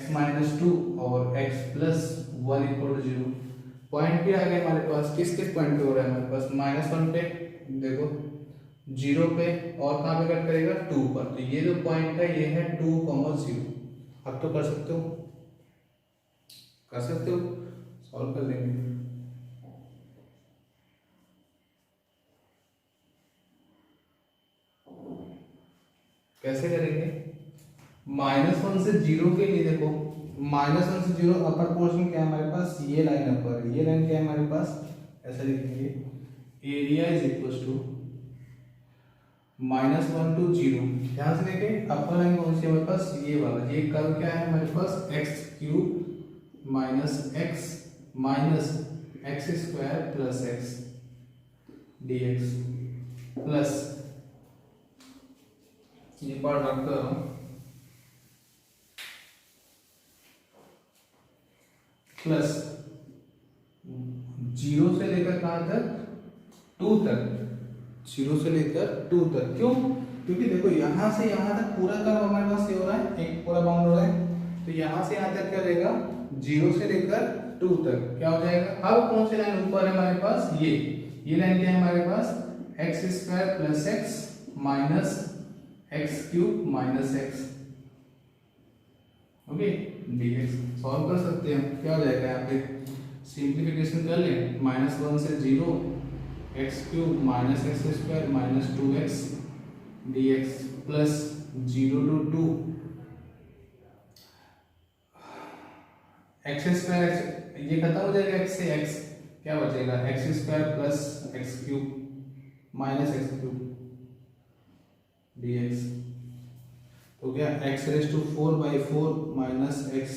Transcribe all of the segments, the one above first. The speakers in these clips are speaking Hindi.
x माइनस टू और x plus one equal to zero. Point भी आ गया हमारे पास, किस किस पॉइंट पे हो रहा है हमारे पास, माइनस वन पे देखो, जीरो पे, और कहाँ पे कट करेगा, टू पर। तो ये जो पॉइंट है ये है 2,0। अब तो कर सकते हो, सॉल्व कर लेंगे। कैसे करेंगे, माइनस वन से जीरो के लिए देखो, माइनस वन से जीरो अपर पोर्शन क्या है हमारे पास, ये लाइन अपर, ये लाइन क्या है हमारे पास, ऐसा लिखेंगे, area is equal to minus one two zero. ध्यान से देखें अपर लाइन कौन सी है हमारे पास, ये वाला, ये कर्व क्या है हमारे पास, x cube minus x square plus x d x plus, ये पार्ट रख कर रहा हूं, प्लस जीरो से लेकर कहां तक, टू तक, जीरो से लेकर टू तक। क्यों, क्योंकि देखो यहां से यहां तक पूरा कर्व हमारे पास ये हो रहा है, एक पूरा बाउंड हो रहा है, तो यहां से यहां तक क्या रहेगा, जीरो से लेकर टू तक क्या हो जाएगा। अब कौन सी लाइन ऊपर है हमारे पास, ये लाइन क्या है हमारे पास, x square plus x minus x cube minus x, okay, dx। Solve कर सकते हैं, क्या हो जाएगा यहाँ पे, सिंप्लीफिकेशन कर लें, माइनस वन से zero, x cube minus x square minus two x d x plus zero to two x square, ये खत्म हो जाएगा, एक्स से एक्स क्या बचेगा, x square plus x cube minus x cube d x, तो क्या x raise to four by four minus x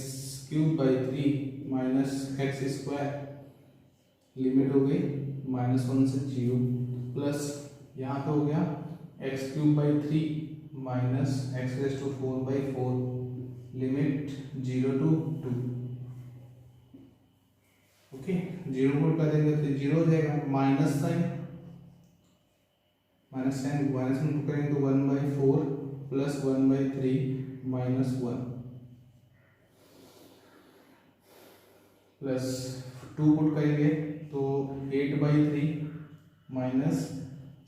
cube by three minus x square, limit हो गई माइनस वन से जीरो, प्लस यहाँ पे हो गया x cube by three minus x raise to four by four, limit zero to two, okay, zero put कर देंगे तो जीरो हो जाएगा, माइनस साइन माइनस में पुट करेंगे तो one by four plus one by three minus one, plus two put करेंगे तो eight by three minus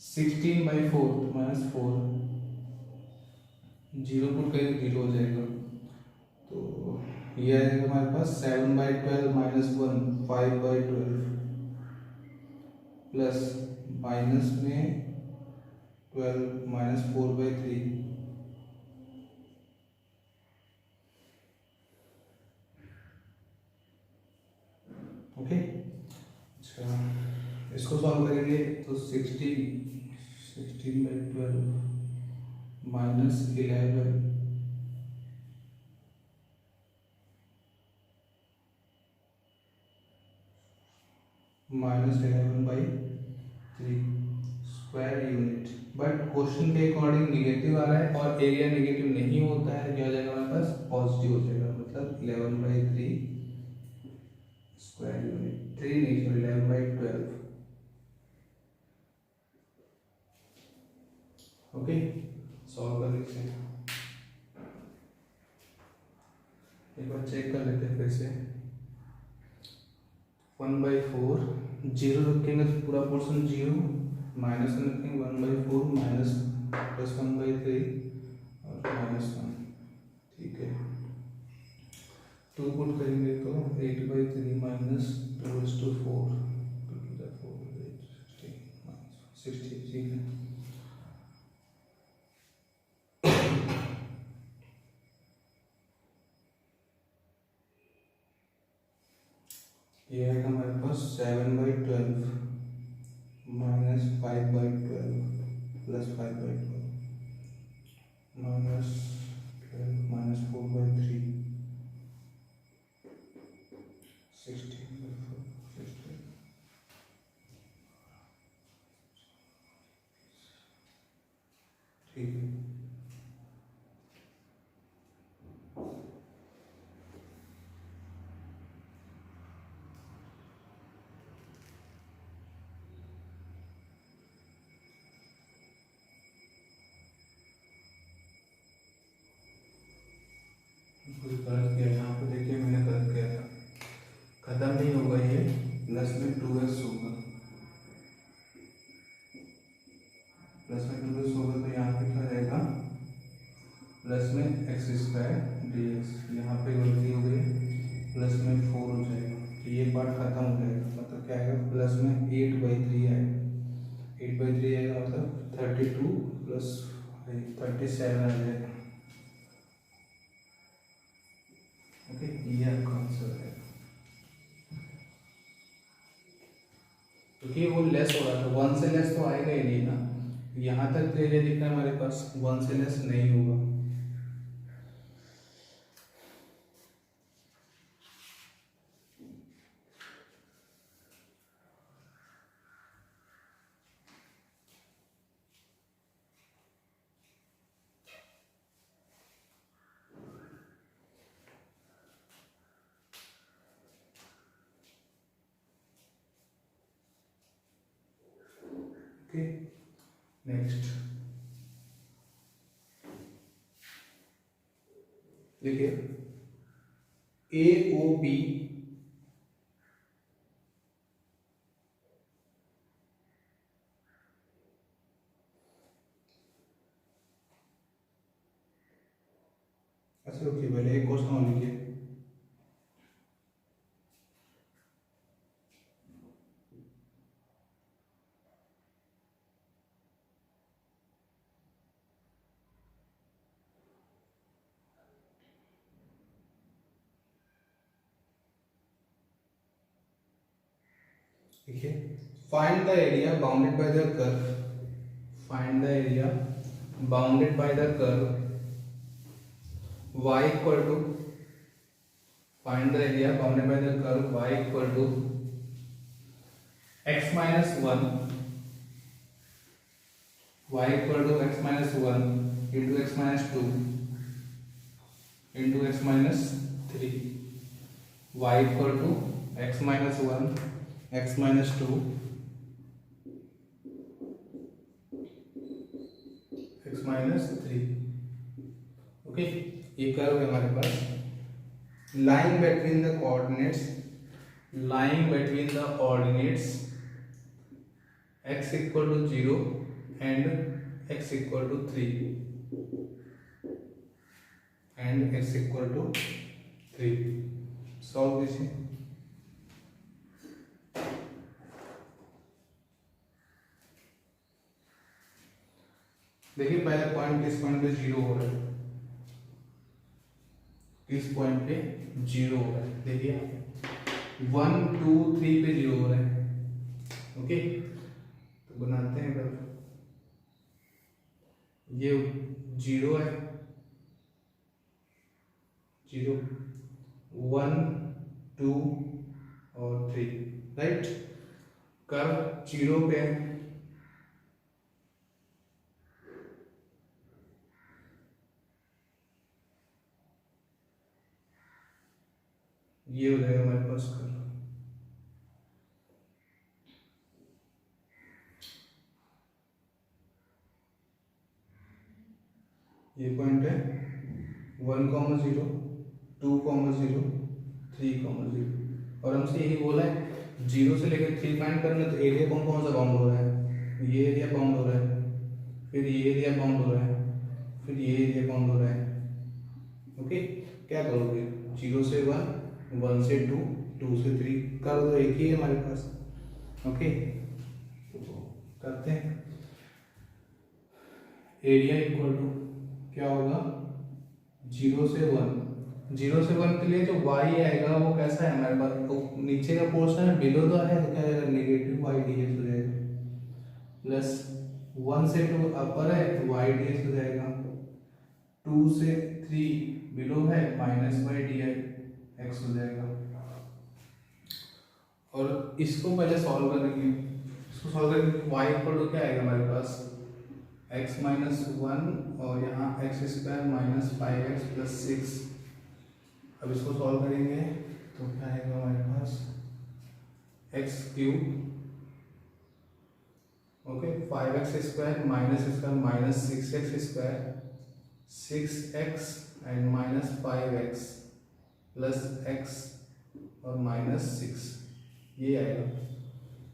sixteen by four minus four, zero put करेंगे जीरो हो जाएगा, तो ये आ जाएगा हमारे पास seven by twelve minus one, five by twelve, plus minus में twelve minus four by three, okay. अच्छा, इसको सॉल्व करेंगे तो sixteen by twelve minus 11 minus 11 by three square unit. But question के अकॉर्डिंग निगेटिव आ रहा है और एरिया निगेटिव नहीं होता है, क्या हो जाएगा हमारे पास, पॉजिटिव हो जाएगा, मतलब 11 by three square unit, three नहीं सॉरी 11 बाई 12, ओके। सॉल्व कर लेते हैं, एक बार चेक कर लेते हैं फिर से, वन बाई फोर, जीरो रखेंगे तो पूरा पोर्शन जीरो, माइनस वन रखेंगे one by four minus plus one by three और माइनस वन, ठीक है, टू पुट करेंगे तो eight by three minus two is two four, sixty, ठीक है। ये है हमारे पास seven by twelve minus five by twelve plus five by twelve minus twelve minus four by three, sixteen by four, sixteen, ठीक है। यहाँ यहाँ पे गलती हो गई, प्लस में 4 हो जाएगा, तो ये पार्ट खत्म हो जाएगा, मतलब क्या आएगा प्लस में 8/3 आएगा, 8/3 आएगा मतलब 32 प्लस 37 आ जाएगा। ओके, ये आपका आंसर है, क्योंकि वो लेस हो रहा था, 1 से लेस तो आएगा ही नहीं ना, यहाँ तक तो एरिया दिख रहा है हमारे पास, 1 से लेस नहीं होगा। ओके, नेक्स्ट देखिए, ए ओ बी अच्छा, ओके, पहले एक क्वेश्चन और लिखिए। देखिए, find the area bounded by the curve, find the area bounded by the curve y equal to, find the area bounded by the curve y equal to x minus 1, y equal to x minus 1 into x minus 2 into x minus 3, y equal to x minus 1 x minus 2 x minus 3। Okay, ये कर्व है हमारे पास, lying between the coordinates, lying between the ordinates x equal to 0 and x equal to 3 and x equal to 3। Solve कीजिए। देखिए, पहला पॉइंट किस पॉइंट पे 0 हो रहा है, किस पॉइंट पे 0 हो रहा है, देखिए 1 2 3 पे 0 हो रहा है। ओके, तो बनाते हैं ग्राफ, ये 0 है, 0 1 2 और 3, राइट, कर्व 0 पे है, ये हो जाएगा हमारे पास कर्व, ये पॉइंट है 1,0 2,0 3,0, और हमसे यही बोला है 0 से लेकर 3 फाइंड करना, तो एरिया कौन कौन सा बाउंड हो रहा है, ये एरिया बाउंड हो रहा है, फिर ये एरिया बाउंड हो रहा है, फिर ये एरिया बाउंड हो रहा है। ओके, क्या करोगे, 0 से 1 1 से 2 2 से 3 कर दो, एक ही है हमारे पास। ओके, करते हैं, एरिया इक्वल टू क्या होगा, 0 से 1, 0 से 1 के लिए जो y आएगा वो कैसा है हमारे पास, तो नीचे का पोर्शन है, बिलो द है, तो क्या आएगा नेगेटिव y ds हो जाएगा, प्लस 1 से 2 अपर है तो y ds हो जाएगा, 2 से 3 बिलो है माइनस y dx हो जाएगा। और इसको पहले सॉल्व करेंगे, इसको सॉल्व करेंगे, y इक्वल टू क्या आएगा हमारे पास, x माइनस 1 और यहाँ x square minus 5x plus 6। अब इसको सॉल्व करेंगे तो क्या आएगा हमारे पास, x cube, okay, 5x square minus 6x square, 6x and minus 5x plus x और माइनस 6, ये आएगा,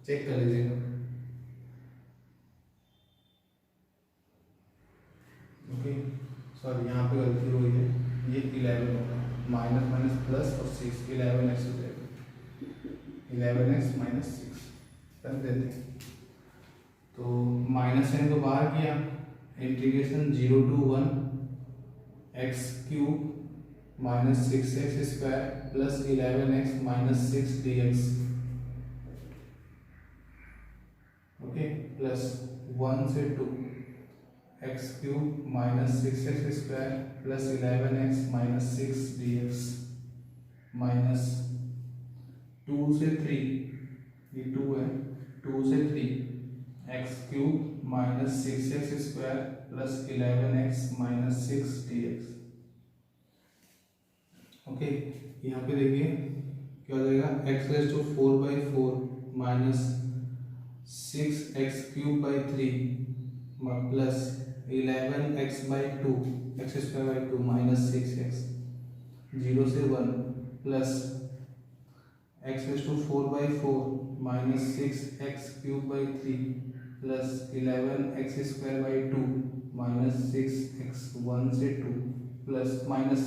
चेक कर लीजिएगा। ओके, सॉरी यहाँ पे गलती हुई है, ये 11 होगा, माइनस माइनस प्लस और 6, 11x हो जाएगा, 11x माइनस 6 कर देते हैं। तो माइनस साइन को बाहर किया, integration 0 to 1 x cube minus 6x square plus 11x minus 6 dx, okay, plus 1 से 2 x cube minus 6x square plus 11x minus 6 dx, minus 2 से 3, ये 2 है, 2 से 3 x cube minus 6x square plus 11x minus 6 dx, okay. यहाँ पे देखिए क्या हो जाएगा, x raise to 4/4 minus 6x cube by 3 plus 11x/2 x square by 2 minus 6x, 0 से 1 plus x raise to 4/4 minus 6x cube by 3 plus 11x square by 2 minus 6x, 1 से 2 प्लस माइनस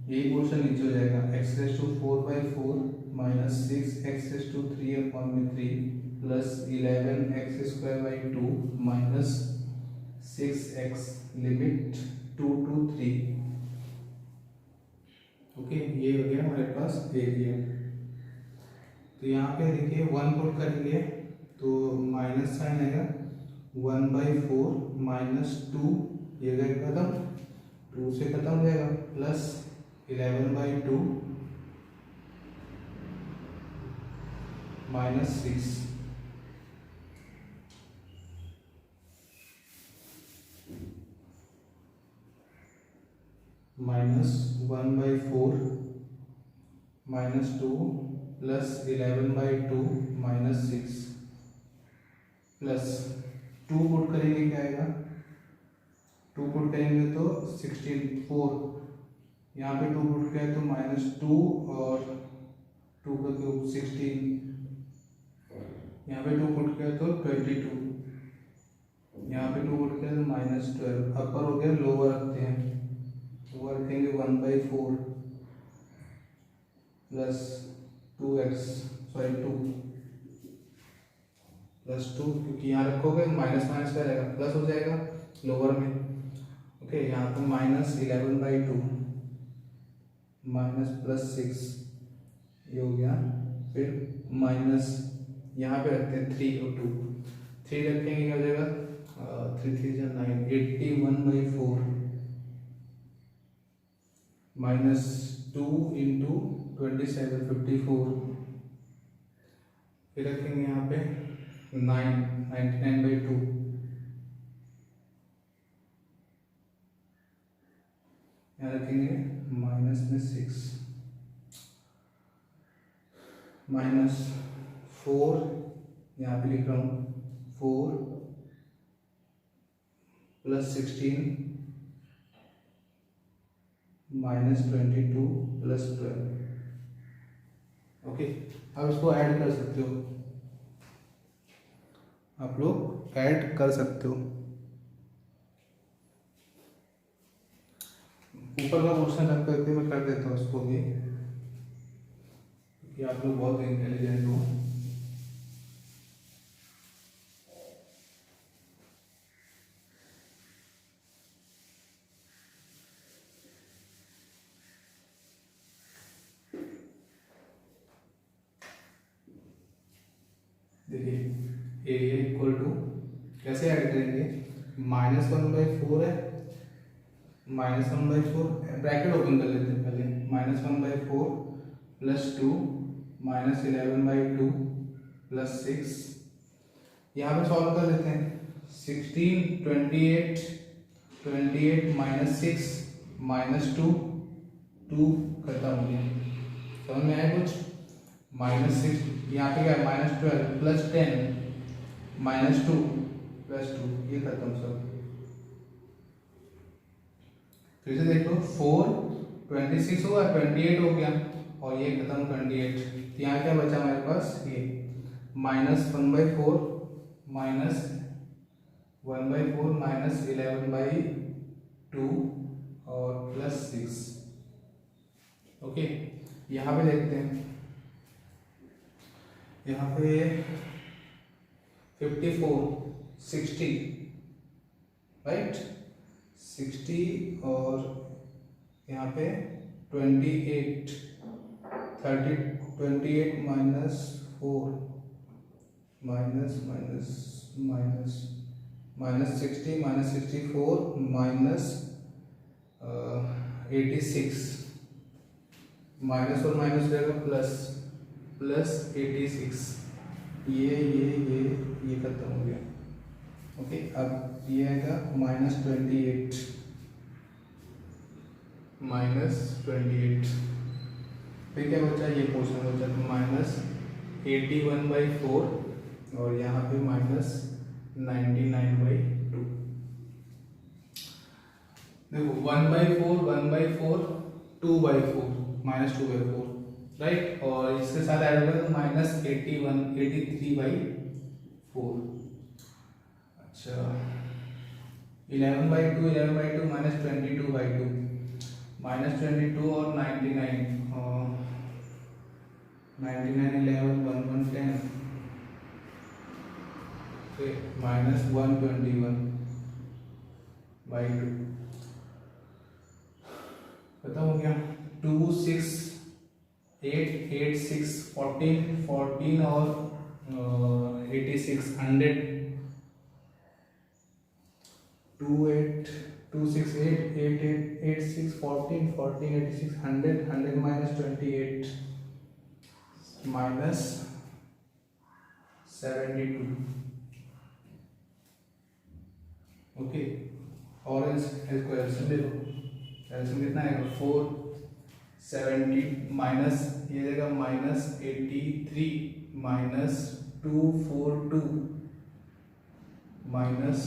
ये पोर्शन नीचे हो जाएगा, x raise to 4/4 minus 6x raise to 3/3 plus 11x square by 2 minus 6x, limit 2 to 3, okay. ये हो गया हमारे पास एरिया। तो यहाँ पे देखिए 1 पुट करेंगे तो माइनस साइन आएगा, 1/4 माइनस 2, ये गया खत्म, 2 से खत्म हो जाएगा, plus 11/2 minus 6, minus 1/4 minus 2 plus 11/2 minus 6 plus 2 put करेंगे, क्या आएगा, 2 पुट करेंगे तो 16, 4, यहाँ पे 2 पुट किया तो माइनस 2 और 2 का क्यूब 16, यहाँ पे 2 पुट किया तो 22, यहाँ पे 2 पुट किया तो माइनस 12, अपर हो गया, लोअर रखते हैं, लोअर रखेंगे 1/4 प्लस 2x, सॉरी 2 प्लस 2, क्योंकि यहाँ रखोगे माइनस माइनस का रहेगा, प्लस हो जाएगा लोअर में, ओके। यहाँ पे माइनस 11/2 माइनस प्लस 6, ये हो गया, फिर माइनस यहाँ पे रखते हैं 3 और 2, 3 रखेंगे, क्या हो जाएगा, 3 3 9, 81/4 माइनस 2 इंटू 27, 54, फिर रखेंगे यहाँ पे 9, 99/2, यहाँ रखेंगे माइनस में 6, माइनस 4, यहाँ पे लिख रहा हूँ 4 प्लस 16 माइनस 22 प्लस 12, ओके। अब इसको ऐड कर सकते हो, आप लोग ऐड कर सकते हो। ऊपर का क्वेश्चन रख करके मैं कर देता हूँ इसको भी, क्योंकि आप लोग बहुत इंटेलिजेंट हो। देखिए एरिया इक्वल टू, कैसे ऐड करेंगे, -1/4 है, -1/4 ब्रैकेट ओपन कर लेते हैं पहले, -1/4 प्लस 2 माइनस 11/2 प्लस 6, यहाँ पे सॉल्व कर लेते हैं, 16 28 माइनस 6 माइनस 2 खत्म हो गया, समझ में आया कुछ, -6, यहाँ पे क्या है -12 प्लस 10 -2 प्लस 2, ये खत्म सब। फिर से देखो 4 26 हुआ, 28 हो गया, और ये खत्म 28, यहाँ क्या बचा हमारे पास, ये -1/4 माइनस 1/4 माइनस 11/2 और प्लस 6। ओके, यहाँ पे देखते हैं, यहाँ पे 54 60 राइट, 60 और यहाँ पे 28 30 28 minus 4 minus minus minus minus 60 minus 64 minus 86 minus और माइनस रहेगा प्लस प्लस 86। ये खत्म हो गया। ओके, अब ये आएगा -28 फिर क्या बचा, ये पोर्शन बचा -81/4 और यहाँ पे -99/2। देखो 1/4 1/4 2/4 -2/4 राइट, और इसके साथ ऐड होगा तो -83/4। अच्छा, 11/2 -22/2 -22 और 99 99 11 1 1 10 फिर -121/2 खत्म हो गया। 2 6 8 8 6 14 14 और 86 100 2 8 2 6 8 8 8 8 6 14 14 86 100 100 -28 -72। ओके, और इसको एल्सियम ले लो। एल्सियम कितना आएगा 4 70 माइनस ये देगा -83 -242 माइनस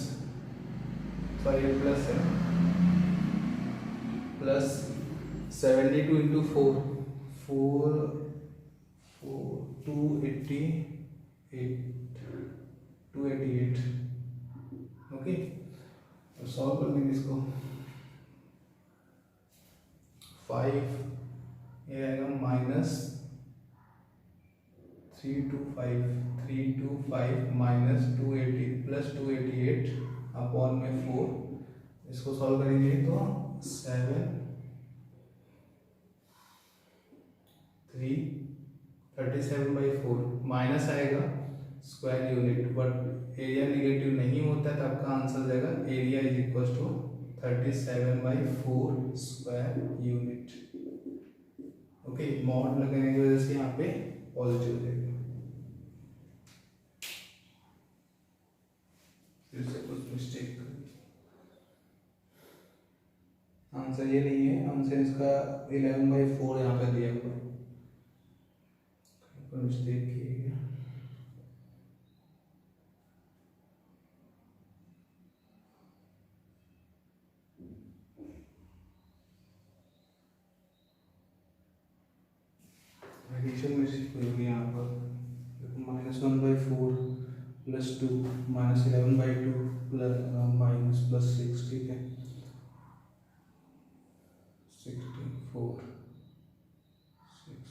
सॉरी प्लस है प्लस 72 इंटू 4 4 288 ओके, तो सॉल्व कर लेंगे इसको। 5 ये आएगा -325 माइनस 280 प्लस 288 अपॉन में 4। इसको सॉल्व करेंगे तो 7 3 37/4 माइनस आएगा square unit, but area negative नहीं होता है तो आपका आंसर जाएगा area is equal to 37/4 square unit. Okay, mod लगाने की वजह से यहाँ पे पॉजिटिव हो जाएगा। फिर से कुछ मिस्टेक, आंसर ये नहीं है, आंसर इसका 11/4 यहाँ पे दिया हुआ है, मिस्टेक की है। एडिशन में होगी यहाँ पर -1/4 + 2 -11/2 +6 ठीक है 64 6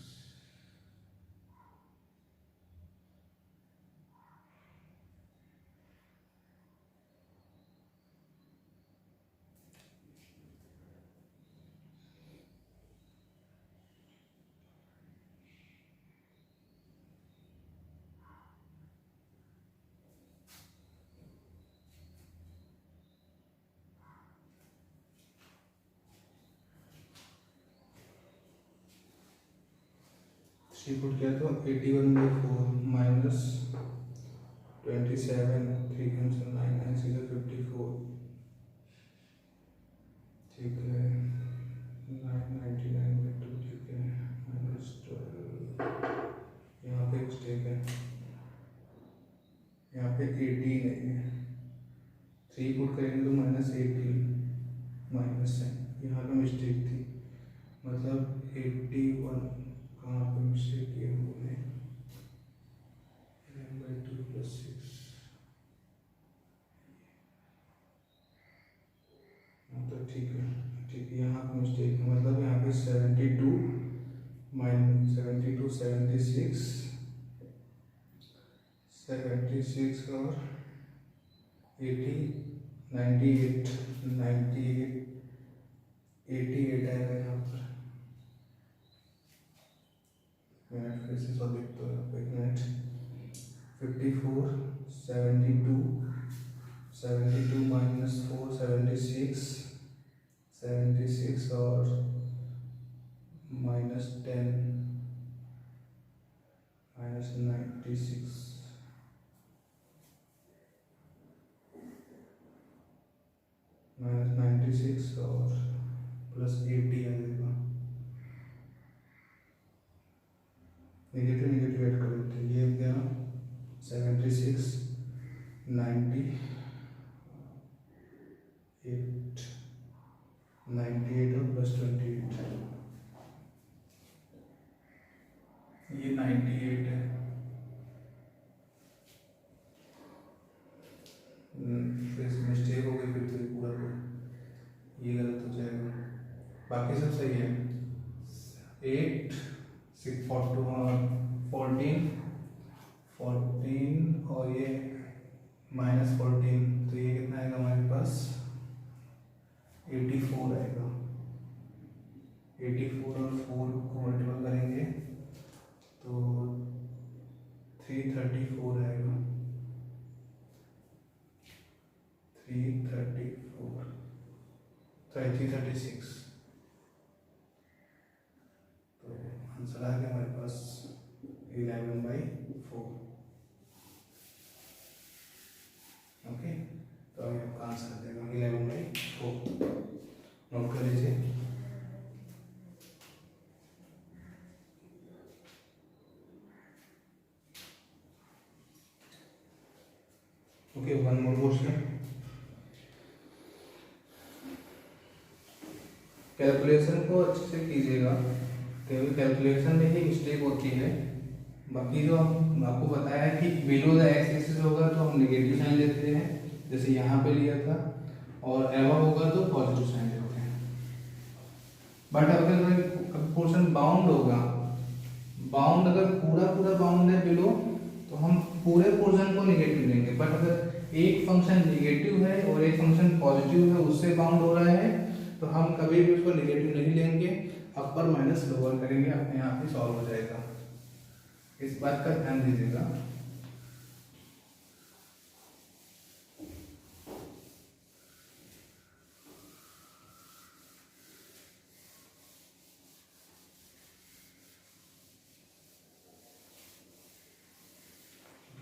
3 पुट किया तो 81/4 -27 3 कैंसिल 9 9 6 54 ठीक है 999/2 ठीक है -12 यहाँ पे मिस्टेक है, यहाँ पे 18 है, 3 पुट करेंगे तो -18 माइनस है, यहाँ पे मिस्टेक थी, मतलब 81 कहाँ पे मिस्टेक किया हमने 11/2 + 6 ठीक है, ठीक है, यहाँ पे मिस्टेक है, मतलब यहाँ पे 72 माइनस 72 76 76 और 80 98 98 88 आएगा यहाँ पर। मिनट फिर से सब देखते हो, एक मिनट। 54 72 72 माइनस 4 76 76 और माइनस 10 माइनस 96 माइनस 96 और प्लस 80 आ जाएगा। नेगेटिव नेगेटिव ऐड कर देते हैं, ये हो गया 76 90 8 98 और प्लस 28, ये 98 है। फिर मिस्टेक हो गई, फिर तो पूरा ये गलत हो जाएगा, बाकी सब सही है। 8 6 14 14 और ये माइनस 14, तो ये कितना आएगा हमारे पास 84 आएगा। 84 और 4 को मल्टीपल करेंगे तो 334 आएगा। 334 336, तो आंसर आ गया हमारे पास 11/4। ओके, तो अभी आपका आंसर आ जाएगा 11/4। नोट कर लीजिए। Okay, one more question. Calculation को अच्छे से कीजिएगा, केवल कैलकुलेशन में ही मिस्टेक होती है। बाकी जो हम आपको बताया है कि बिलो द एक्स एक्सिस होगा तो हम नेगेटिव साइन लेते हैं, जैसे यहाँ पे लिया था, और एवं होगा तो पॉजिटिव साइन लेते हैं। बट अगर पोर्शन बाउंड होगा, बाउंड अगर पूरा बाउंड है बिलो, तो हम पूरे पोर्शन को नेगेटिव लेंगे। बट अगर एक फंक्शन नेगेटिव है और एक फंक्शन पॉजिटिव है, उससे बाउंड हो रहा है, तो हम कभी भी उसको नेगेटिव नहीं लेंगे, अपर माइनस लोअर करेंगे, अपने आप ही सॉल्व हो जाएगा। इस बात का ध्यान दीजिएगा।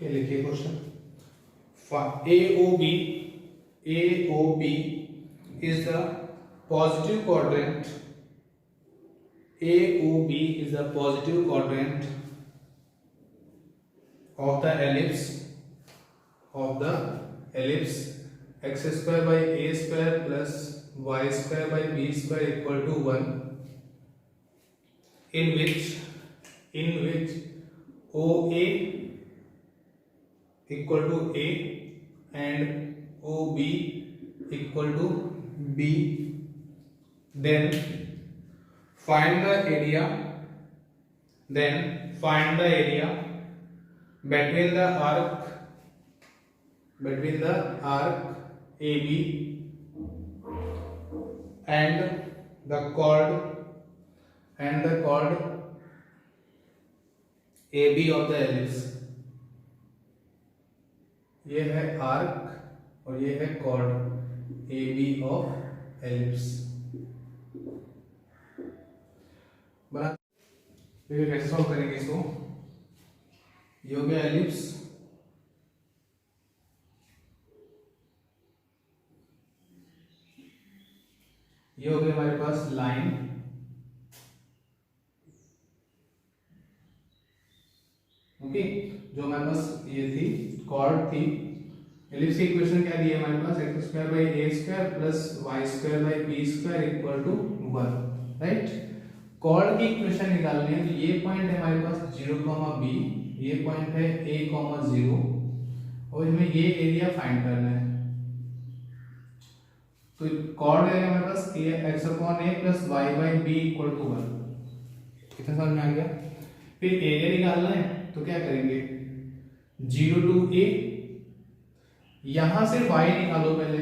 लिखिए question. AOB is the positive quadrant. AOB is the positive quadrant of the ellipse x square by a square plus y square by b square equal to 1, in which OA equal to A and OB equal to B. Then find the area between the arc AB and the chord AB of the ellipse. ये है आर्क और ये है कॉर्ड AB ऑफ एलिप्स। बना देखिए कैसे सॉल्व करेंगे इसको। ये हो गया एलिप्स, ये हो गया हमारे पास लाइन, ओके, जो हमारे पास ये थी कॉर्ड थी। एलिप्स की इक्वेशन क्या दी है हमारे पास, x square by a square plus y square by b square equal to 1, right. Chord की इक्वेशन निकालनी है, तो ये पॉइंट है हमारे पास 0, b, ये पॉइंट है a, 0, और इसमें ये एरिया फाइंड करना है। तो कॉर्ड रहेगा हमारे पास x upon a plus y by b equal to 1। कितना समझ में आ गया। फिर एरिया निकालना है तो क्या करेंगे, 0 टू ए, यहां से y निकालो पहले,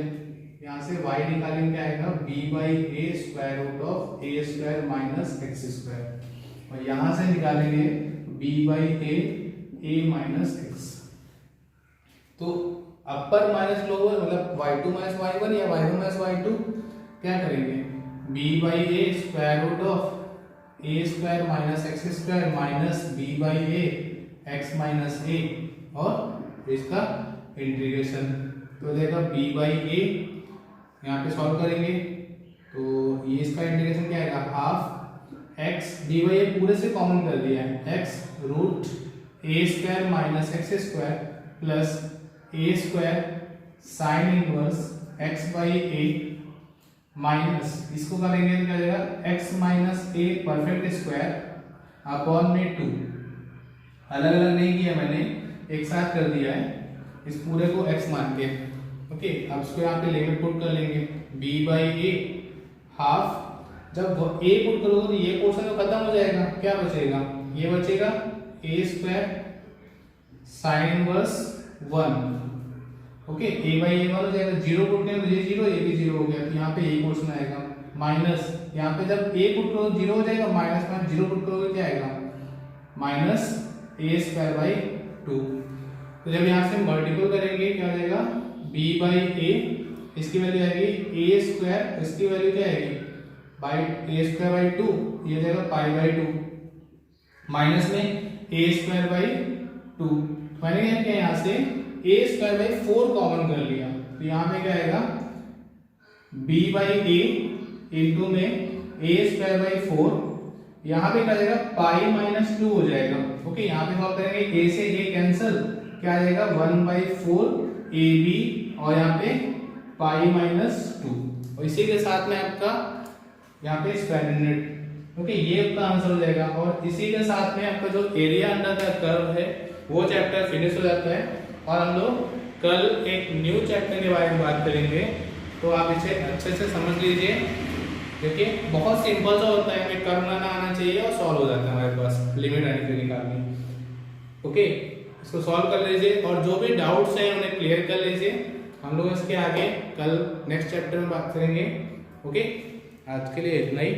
यहां से y निकालेंगे क्या आएगा b by a square root of a square minus x square, और यहां से निकालेंगे b by a minus x. तो अपर माइनस लोअर मतलब y2 माइनस y1 या y1 माइनस y2, क्या करेंगे b by a square root of a square minus x square minus b by a x minus a, और इसका इंटीग्रेशन तो देगा b बाई ए, यहाँ पे सॉल्व करेंगे तो ये इसका इंटीग्रेशन क्या आएगा half x, b by a पूरे से कॉमन कर दिया है, x root a square minus x square plus a square sine inverse x by a minus, इसको करेंगे तो क्या जाएगा x minus a perfect square upon में 2, अलग अलग नहीं किया मैंने, एक साथ कर दिया है इस पूरे को x मान के। ओके, अब इसको यहाँ पे लिमिट पुट कर लेंगे b बाई ए हाफ, जब a पुट करोगे तो ये पोर्शन तो खत्म हो जाएगा, क्या बचेगा ये बचेगा a square sine inverse 1। Okay, a by a 1 हो जाएगा, 0 पुट करें तो ये 0, ये भी 0 हो गया, तो यहाँ पे ये पोर्शन आएगा माइनस, यहाँ पे जब a पुट करो 0 हो जाएगा, माइनस में 0 पुट करोगे क्या आएगा माइनस ए स्क्वायर बाई 2। तो जब यहाँ से मल्टीपल करेंगे क्या हो जाएगा b बाई ए, इसकी वैल्यू आएगी ए स्क्वायर, इसकी वैल्यू क्या आएगी बाई ए स्क्वायर बाई 2, ये जाएगा पाई बाई 2, माइनस में ए स्क्वायर बाई 2, मैंने क्या किया यहाँ से ए स्क्वायर बाई 4 कॉमन कर लिया, तो यहाँ पे क्या आएगा b बाई ए इंटू में ए स्क्वायर बाई 4, यहाँ पे क्या आ जाएगा पाई माइनस 2 हो जाएगा। ओके, यहाँ पे सॉल्व करेंगे a से a कैंसिल, क्या आ जाएगा 1 बाई 4 ab, और यहाँ पे पाई माइनस 2, और इसी के साथ में आपका यहाँ पे स्क्वायर यूनिट। ओके, ये आपका आंसर हो जाएगा, और इसी के साथ में आपका जो एरिया अंडर द कर्व है वो चैप्टर फिनिश हो जाता है, और हम लोग कल एक न्यू चैप्टर के बारे में बात करेंगे, तो आप इसे अच्छे से समझ लीजिए। देखिए बहुत सिंपल सा होता है, हमें कर्व ना आना चाहिए और सॉल्व हो जाता है हमारे पास लिमिट आने के निकालनी। ओके, इसको सॉल्व कर लीजिए, और जो भी डाउट्स हैं उन्हें क्लियर कर लीजिए। हम लोग इसके आगे कल नेक्स्ट चैप्टर में बात करेंगे। ओके, आज के लिए इतना ही।